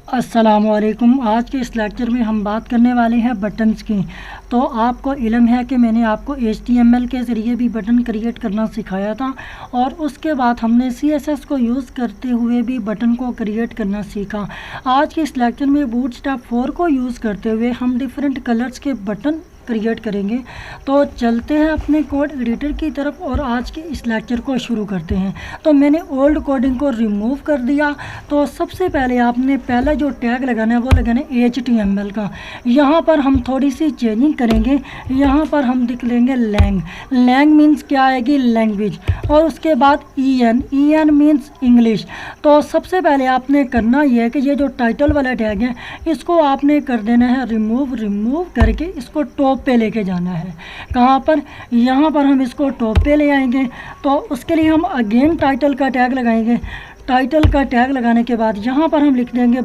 अस्सलामुअलैकुम। आज के इस लेक्चर में हम बात करने वाले हैं बटन्स की। तो आपको इल्म है कि मैंने आपको HTML के ज़रिए भी बटन क्रिएट करना सिखाया था और उसके बाद हमने CSS को यूज़ करते हुए भी बटन को क्रिएट करना सीखा। आज के इस लेक्चर में बूटस्ट्रैप 4 को यूज़ करते हुए हम डिफरेंट कलर्स के बटन क्रिएट करेंगे। तो चलते हैं अपने कोड एडिटर की तरफ और आज के इस लेक्चर को शुरू करते हैं। तो मैंने ओल्ड कोडिंग को रिमूव कर दिया। तो सबसे पहले आपने पहला जो टैग लगाना है वो लगाना है HTML का। यहाँ पर हम थोड़ी सी चेंजिंग करेंगे। यहाँ पर हम लिख लेंगे लैंग। लैंग मीन्स क्या आएगी? लैंग्वेज। और उसके बाद EN मीन्स इंग्लिश। तो सबसे पहले आपने करना यह है कि ये जो टाइटल वाला टैग है इसको आपने कर देना है रिमूव करके इसको टॉप पे लेके जाना है। कहाँ पर? यहाँ पर हम इसको टॉप पे ले आएंगे। तो उसके लिए हम अगेन टाइटल का टैग लगाएंगे। टाइटल का टैग लगाने के बाद यहाँ पर हम लिख देंगे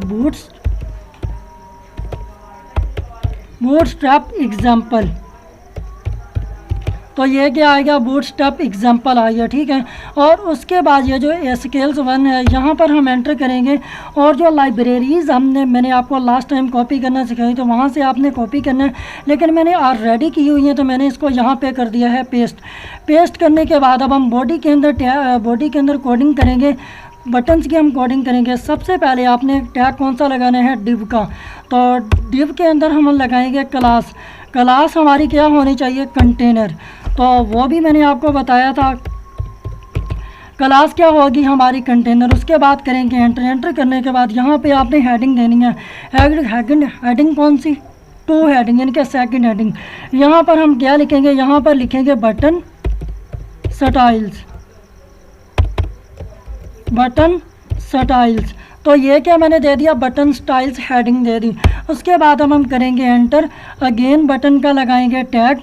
बूटस्ट्रैप एग्जाम्पल। तो ये क्या आएगा? बूटस्ट्रैप एग्जाम्पल आएगा, ठीक है। और उसके बाद ये जो SQL 1 है यहाँ पर हम एंटर करेंगे और जो लाइब्रेरीज़ मैंने आपको लास्ट टाइम कॉपी करना सिखाई तो वहाँ से आपने कॉपी करना है, लेकिन मैंने ऑलरेडी की हुई है तो मैंने इसको यहाँ पे कर दिया है पेस्ट करने के बाद अब हम बॉडी के अंदर कोडिंग करेंगे। बटन्स की हम कोडिंग करेंगे। सबसे पहले आपने टैग कौन सा लगाना है? डिव का। तो डिव के अंदर हम लगाएंगे क्लास हमारी क्या होनी चाहिए? कंटेनर। तो वो भी मैंने आपको बताया था, क्लास क्या होगी हमारी? कंटेनर। उसके बाद करेंगे एंटर करने के बाद यहाँ पे आपने हेडिंग देनी है। हेडिंग कौन सी? 2 हेडिंग, यानी कि सेकंड हेडिंग। यहाँ पर हम क्या लिखेंगे? यहाँ पर लिखेंगे बटन स्टाइल्स। तो ये क्या मैंने दे दिया? बटन स्टाइल्स हेडिंग दे दी। उसके बाद अब हम करेंगे एंटर। अगेन बटन का लगाएंगे टैग।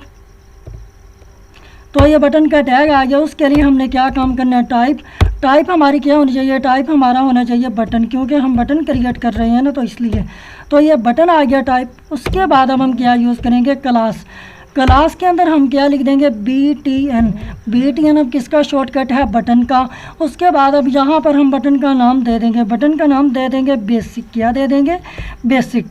तो ये बटन का टैग आ गया। उसके लिए हमने क्या काम करना है? टाइप हमारी क्या होनी चाहिए? टाइप हमारा होना चाहिए बटन, क्योंकि हम बटन क्रिएट कर रहे हैं ना, तो इसलिए। तो ये बटन आ गया टाइप। उसके बाद अब हम क्या यूज़ करेंगे? क्लास के अंदर हम क्या लिख देंगे? BTN अब किसका शॉर्टकट है? बटन का। उसके बाद अब यहाँ पर हम बटन का नाम दे देंगे बेसिक। क्या दे देंगे? बेसिक।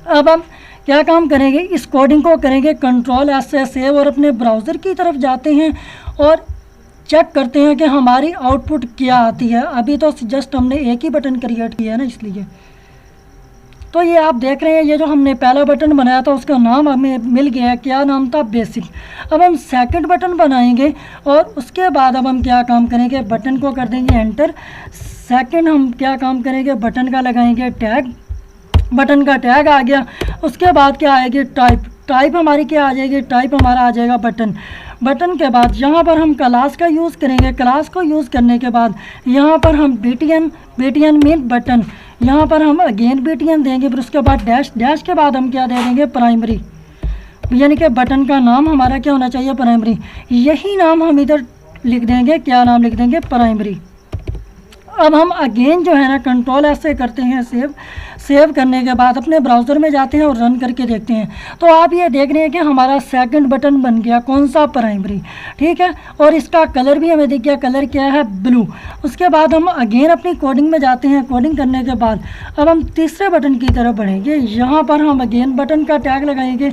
अब हम क्या काम करेंगे? इस कोडिंग को करेंगे Ctrl+S से सेव और अपने ब्राउज़र की तरफ जाते हैं और चेक करते हैं कि हमारी आउटपुट क्या आती है। अभी तो जस्ट हमने एक ही बटन क्रिएट किया है ना, इसलिए। तो ये आप देख रहे हैं, ये जो हमने पहला बटन बनाया था उसका नाम हमें मिल गया है। क्या नाम था? बेसिक। अब हम सेकंड बटन बनाएंगे और उसके बाद अब हम क्या काम करेंगे? बटन को कर देंगे एंटर। सेकंड हम क्या काम करेंगे? बटन का लगाएंगे टैग। बटन का टैग आ गया। उसके बाद क्या आएगी? टाइप हमारी क्या आ जाएगी? टाइप हमारा आ जाएगा बटन के बाद यहाँ पर हम क्लास का यूज़ करेंगे। क्लास को यूज़ करने के बाद यहाँ पर हम BTN मीन बटन। यहाँ पर हम अगेन BTN देंगे। फिर उसके बाद डैश के बाद हम क्या दे देंगे? प्राइमरी, यानी कि बटन का नाम हमारा क्या होना चाहिए? प्राइमरी। यही नाम हम इधर लिख देंगे। क्या नाम लिख देंगे? प्राइमरी। अब हम अगेन जो है ना Ctrl+S से करते हैं सेव करने के बाद अपने ब्राउज़र में जाते हैं और रन करके देखते हैं। तो आप ये देख रहे हैं कि हमारा सेकंड बटन बन गया। कौन सा? प्राइमरी, ठीक है। और इसका कलर भी हमें दिख गया। कलर क्या है? ब्लू। उसके बाद हम अगेन अपनी कोडिंग में जाते हैं। कोडिंग करने के बाद अब हम तीसरे बटन की तरफ बढ़ेंगे। यहाँ पर हम अगेन बटन का टैग लगाएंगे।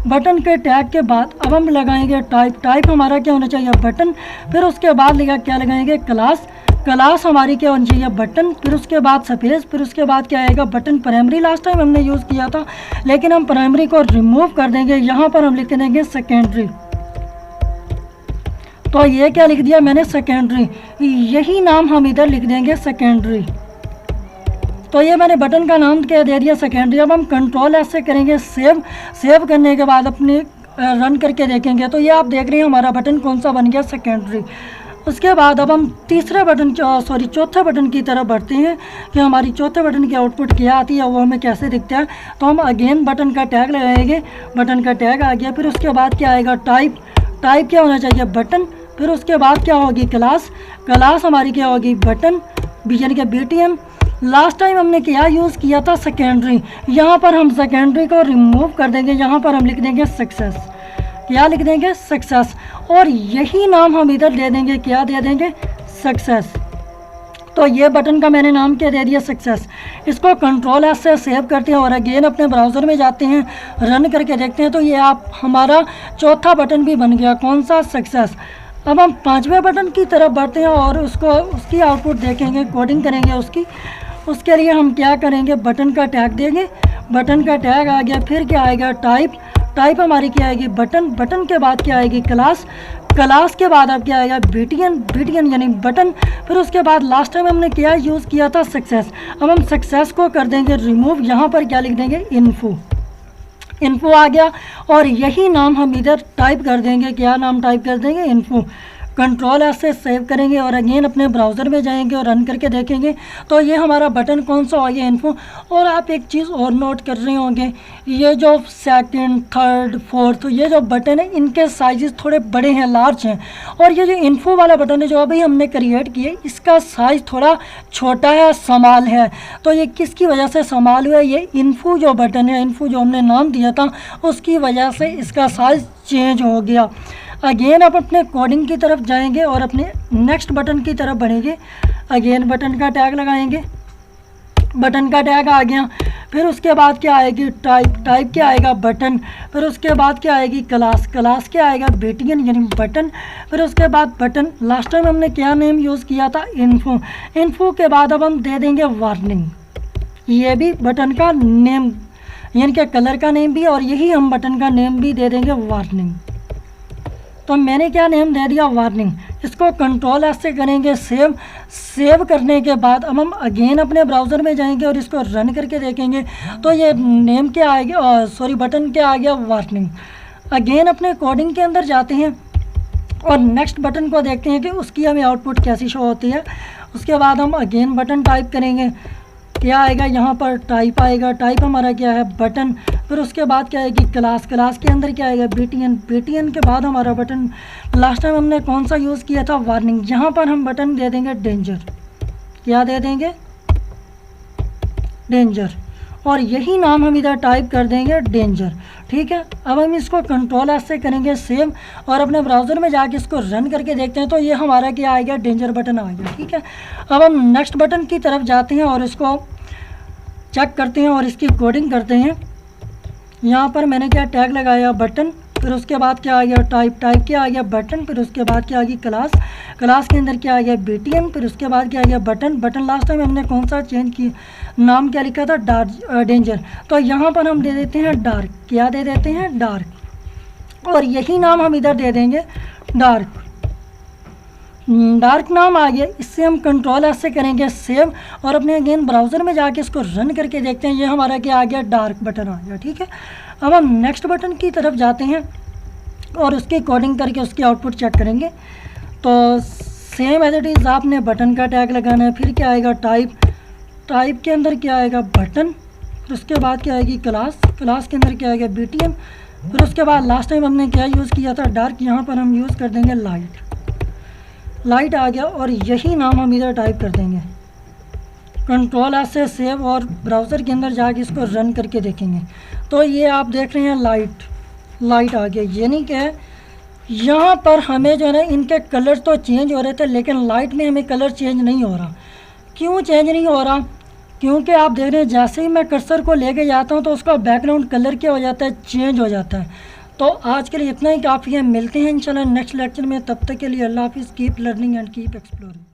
बटन के टैग के बाद अब हम लगाएंगे टाइप हमारा क्या होना चाहिए? बटन। फिर उसके बाद क्या लगाएंगे? क्लास हमारी क्या होनी चाहिए? बटन। फिर उसके बाद स्पेस। फिर उसके बाद क्या आएगा? बटन। प्राइमरी लास्ट टाइम हमने यूज़ किया था, लेकिन हम प्राइमरी को रिमूव कर देंगे। यहाँ पर हम लिख देंगे सेकेंडरी। तो ये क्या लिख दिया मैंने? सेकेंडरी। यही नाम हम इधर लिख देंगे सेकेंडरी। तो ये मैंने बटन का नाम क्या दे दिया? सेकेंडरी। अब हम Ctrl+S से करेंगे सेव करने के बाद अपने रन करके देखेंगे। तो ये आप देख रहे हैं हमारा बटन कौन सा बन गया? सेकेंडरी। उसके बाद अब हम चौथे बटन की तरफ बढ़ते हैं कि हमारी चौथे बटन की आउटपुट क्या आती है, वो हमें कैसे दिखता है। तो हम अगेन बटन का टैग लगाएंगे। बटन का टैग आ गया। फिर उसके बाद क्या आएगा? टाइप क्या होना चाहिए? बटन। फिर उसके बाद क्या होगी? क्लास हमारी क्या होगी? बटन, यानी कि BTN। लास्ट टाइम हमने क्या यूज़ किया था? सेकेंडरी। यहाँ पर हम सेकेंडरी को रिमूव कर देंगे। यहाँ पर हम लिख देंगे सक्सेस। क्या लिख देंगे? सक्सेस। और यही नाम हम इधर दे देंगे। क्या दे देंगे? सक्सेस। तो ये बटन का मैंने नाम क्या दे दिया, सक्सेस। इसको कंट्रोल एस से सेव करते हैं और अगेन अपने ब्राउज़र में जाते हैं, रन करके देखते हैं। तो ये आप हमारा चौथा बटन भी बन गया, कौन सा, सक्सेस। अब हम पांचवें बटन की तरफ बढ़ते हैं और उसकी आउटपुट देखेंगे, कोडिंग करेंगे उसकी। उसके लिए हम क्या करेंगे, बटन का टैग देंगे। बटन का टैग आ गया, फिर क्या आएगा, टाइप हमारी क्या आएगी, बटन के बाद क्या आएगी, क्लास के बाद अब क्या आएगा, बीटीएन यानी बटन। फिर उसके बाद लास्ट टाइम हमने क्या यूज़ किया था, सक्सेस। अब हम सक्सेस को कर देंगे रिमूव, यहाँ पर क्या लिख देंगे, इन्फो आ गया। और यही नाम हम इधर टाइप कर देंगे, क्या नाम टाइप कर देंगे, इन्फो। कंट्रोल एस से सेव करेंगे और अगेन अपने ब्राउज़र में जाएंगे और रन करके देखेंगे। तो ये हमारा बटन कौन सा आ गया, इन्फो। और आप एक चीज़ और नोट कर रहे होंगे, ये जो सेकंड, थर्ड, फोर्थ ये जो बटन है इनके साइजेस थोड़े बड़े हैं, लार्ज हैं। और ये जो इन्फो वाला बटन है जो अभी हमने क्रिएट किया, इसका साइज़ थोड़ा छोटा है, स्मॉल है। तो ये किसकी वजह से स्मॉल हुआ है, ये इन्फो जो बटन है, इन्फो जो हमने नाम दिया था उसकी वजह से इसका साइज़ चेंज हो गया। अगेन आप अपने कोडिंग की तरफ जाएंगे और अपने नेक्स्ट बटन की तरफ बढ़ेंगे। अगेन बटन का टैग लगाएंगे, बटन का टैग आ गया। फिर उसके बाद क्या आएगी, टाइप क्या आएगा, बटन। फिर उसके बाद क्या आएगी, क्लास क्या आएगा, बीटीएन यानी बटन। फिर उसके बाद बटन। लास्ट टाइम हमने क्या नेम यूज़ किया था, इन्फो के बाद अब हम दे देंगे वार्निंग। ये भी बटन का नेम यानी कि कलर का नेम भी, और यही हम बटन का नेम भी दे देंगे, वार्निंग। तो मैंने क्या नेम दे दिया, वार्निंग। इसको कंट्रोल एस से करेंगे सेव करने के बाद अब हम अगेन अपने ब्राउज़र में जाएंगे और इसको रन करके देखेंगे। तो ये नेम क्या आ गया, बटन क्या आ गया, वार्निंग। अगेन अपने कोडिंग के अंदर जाते हैं और नेक्स्ट बटन को देखते हैं कि उसकी हमें आउटपुट कैसी शो होती है। उसके बाद हम अगेन बटन टाइप करेंगे, क्या आएगा, यहाँ पर टाइप आएगा। टाइप हमारा क्या है, बटन। फिर उसके बाद क्या आएगी, क्लास के अंदर क्या आएगा, बीटीएन के बाद हमारा बटन। लास्ट टाइम हमने कौन सा यूज़ किया था, वार्निंग। यहाँ पर हम बटन दे देंगे डेंजर, क्या दे देंगे, डेंजर। और यही नाम हम इधर टाइप कर देंगे, डेंजर। ठीक है। अब हम इसको कंट्रोल एस से करेंगे सेव और अपने ब्राउज़र में जाके इसको रन करके देखते हैं। तो ये हमारा क्या आ गया, डेंजर बटन आ गया। ठीक है। अब हम नेक्स्ट बटन की तरफ जाते हैं और इसको चेक करते हैं और इसकी कोडिंग करते हैं। यहाँ पर मैंने क्या टैग लगाया, बटन। फिर उसके बाद क्या आ गया, टाइप क्या आ गया, बटन। फिर उसके बाद क्या आ गई, क्लास के अंदर क्या आ गया, बीटीएन। फिर उसके बाद क्या आ गया, बटन। लास्ट टाइम हमने कौन सा चेंज किया, नाम क्या लिखा था, डेंजर। तो यहाँ पर हम दे देते हैं डार्क, क्या दे देते हैं, डार्क। और यही नाम हम इधर दे देंगे, डार्क नाम आ गया। इससे हम कंट्रोल एस से करेंगे सेव और अपने अगेन ब्राउज़र में जाके इसको रन करके देखते हैं। ये हमारा क्या आ गया, डार्क बटन आ गया। ठीक है। अब हम नेक्स्ट बटन की तरफ जाते हैं और उसकी कोडिंग करके उसकी आउटपुट चेक करेंगे। तो सेम एज इट इज़ आपने बटन का टैग लगाना है। फिर क्या आएगा, टाइप के अंदर क्या आएगा, बटन। फिर उसके बाद क्या आएगी, क्लास के अंदर क्या आएगा, बीटीएम। फिर उसके बाद लास्ट टाइम हमने क्या यूज़ किया था, डार्क। यहाँ पर हम यूज़ कर देंगे लाइट आ गया। और यही नाम हम इधर टाइप कर देंगे। कंट्रोल एस से सेव और ब्राउज़र के अंदर जाके इसको रन करके देखेंगे। तो ये आप देख रहे हैं, लाइट आ गया। यानी कि यहाँ पर हमें जो है ना, इनके कलर तो चेंज हो रहे थे लेकिन लाइट में हमें कलर चेंज नहीं हो रहा। क्यों चेंज नहीं हो रहा, क्योंकि आप देख रहे हैं जैसे ही मैं कर्सर को लेके जाता हूँ तो उसका बैकग्राउंड कलर क्या हो जाता है, चेंज हो जाता है। तो आज के लिए इतना ही काफ़ी है। मिलते हैं इंशाल्लाह नेक्स्ट लेक्चर में। तब तक के लिए अल्लाह हाफिज़। Keep learning and keep exploring.